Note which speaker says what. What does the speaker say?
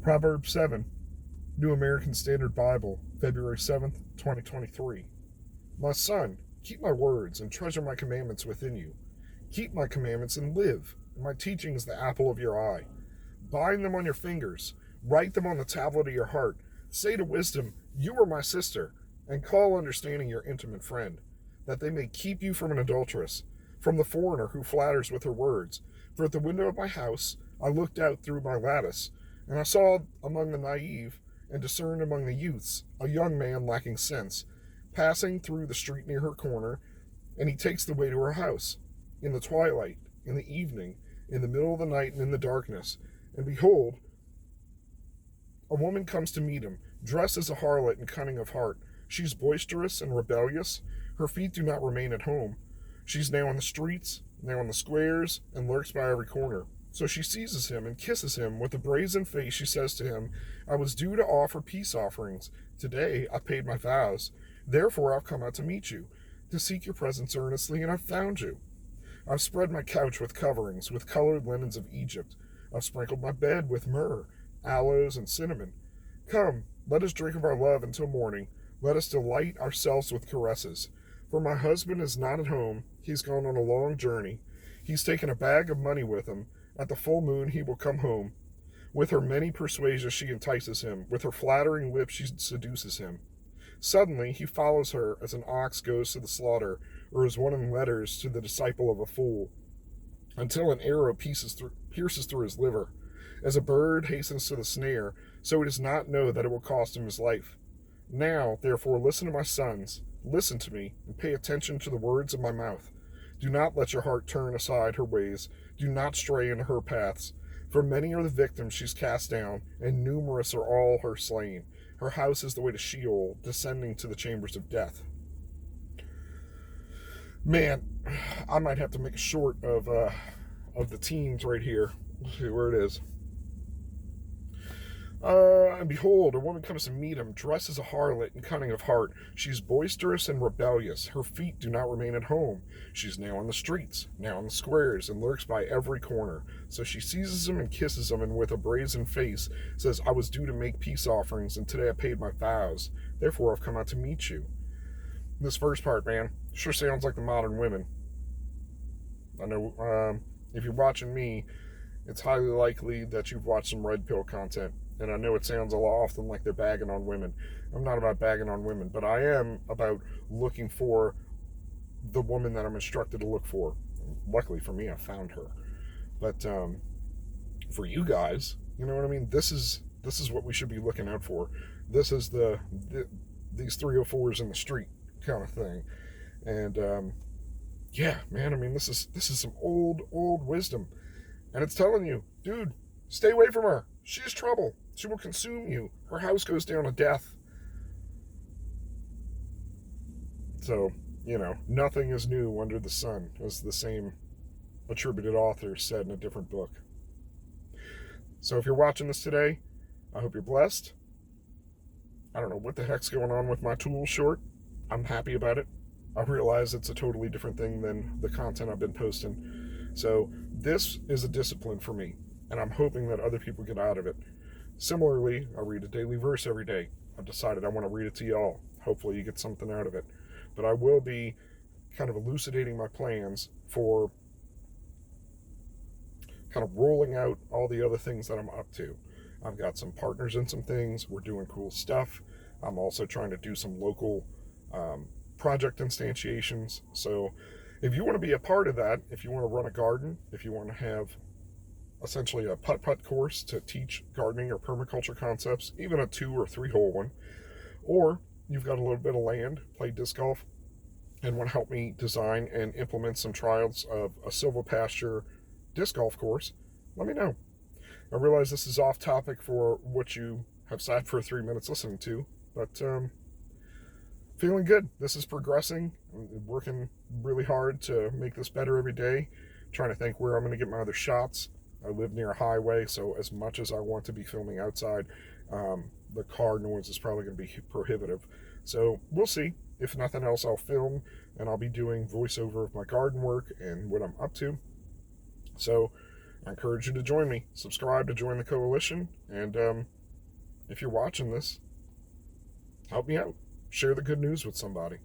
Speaker 1: Proverbs 7, New American Standard Bible, February 7th, 2023. My son, keep my words and treasure my commandments within you. Keep my commandments and live, and my teaching is the apple of your eye. Bind them on your fingers, write them on the tablet of your heart. Say to wisdom, you are my sister, and call understanding your intimate friend, that they may keep you from an adulteress, from the foreigner who flatters with her words. For at the window of my house I looked out through my lattice, and I saw among the naive and discerned among the youths a young man lacking sense, passing through the street near her corner, and he takes the way to her house, in the twilight, in the evening, in the middle of the night, and in the darkness. And behold, a woman comes to meet him, dressed as a harlot and cunning of heart. She's boisterous and rebellious. Her feet do not remain at home. She's now on the streets, now on the squares, and lurks by every corner. So she seizes him and kisses him. With a brazen face she says to him, I was due to offer peace offerings. Today I paid my vows. Therefore I've come out to meet you, to seek your presence earnestly, and I've found you. I've spread my couch with coverings, with colored linens of Egypt. I've sprinkled my bed with myrrh, aloes, and cinnamon. Come, let us drink of our love until morning. Let us delight ourselves with caresses. For my husband is not at home. He's gone on a long journey. He's taken a bag of money with him. At the full moon he will come home. With her many persuasions she entices him. With her flattering lips she seduces him. Suddenly he follows her as an ox goes to the slaughter, or as one in letters to the disciple of a fool, until an arrow pierces through his liver. As a bird hastens to the snare, so he does not know that it will cost him his life. Now, therefore, listen to my sons. Listen to me, and pay attention to the words of my mouth. Do not let your heart turn aside her ways. Do not stray into her paths. For many are the victims she's cast down, and numerous are all her slain. Her house is the way to Sheol, descending to the chambers of death. Man, I might have to make a short of the teens right here. Let's see where it is. And behold, a woman comes to meet him, dressed as a harlot and cunning of heart. She's boisterous and rebellious. Her feet do not remain at home. She's now on the streets, now on the squares, and lurks by every corner. So she seizes him and kisses him, and with a brazen face says, I was due to make peace offerings, and today I paid my vows. Therefore I've come out to meet you. This first part, man, sure sounds like the modern women. I know if you're watching me, it's highly likely that you've watched some red pill content. And I know it sounds a lot often like they're bagging on women. I'm not about bagging on women, but I am about looking for the woman that I'm instructed to look for. Luckily for me, I found her. But for you guys, you know what I mean? This is what we should be looking out for. This is these 304s in the street kind of thing. And yeah, man, I mean, this is some old wisdom. And it's telling you, dude, stay away from her. She's trouble. She will consume you. Her house goes down to death. So, you know, nothing is new under the sun, as the same attributed author said in a different book. So if you're watching this today, I hope you're blessed. I don't know what the heck's going on with my tool short. I'm happy about it. I realize it's a totally different thing than the content I've been posting. So this is a discipline for me, and I'm hoping that other people get out of it. Similarly, I read a daily verse every day. I've decided I want to read it to y'all. Hopefully you get something out of it. But I will be kind of elucidating my plans for kind of rolling out all the other things that I'm up to. I've got some partners in some things. We're doing cool stuff. I'm also trying to do some local project instantiations. So if you want to be a part of that, if you want to run a garden, if you want to have essentially a putt-putt course to teach gardening or permaculture concepts, even a 2 or 3 hole one, or you've got a little bit of land, play disc golf, and want to help me design and implement some trials of a silvopasture disc golf course, let me know. I realize this is off topic for what you have sat for 3 minutes listening to, but feeling good. This is progressing. I'm working really hard to make this better every day, trying to think where I'm going to get my other shots. I live near a highway, so as much as I want to be filming outside, the car noise is probably going to be prohibitive. So we'll see. If nothing else, I'll film, and I'll be doing voiceover of my garden work and what I'm up to. So I encourage you to join me. Subscribe to join the coalition, and If you're watching this, help me out. Share the good news with somebody.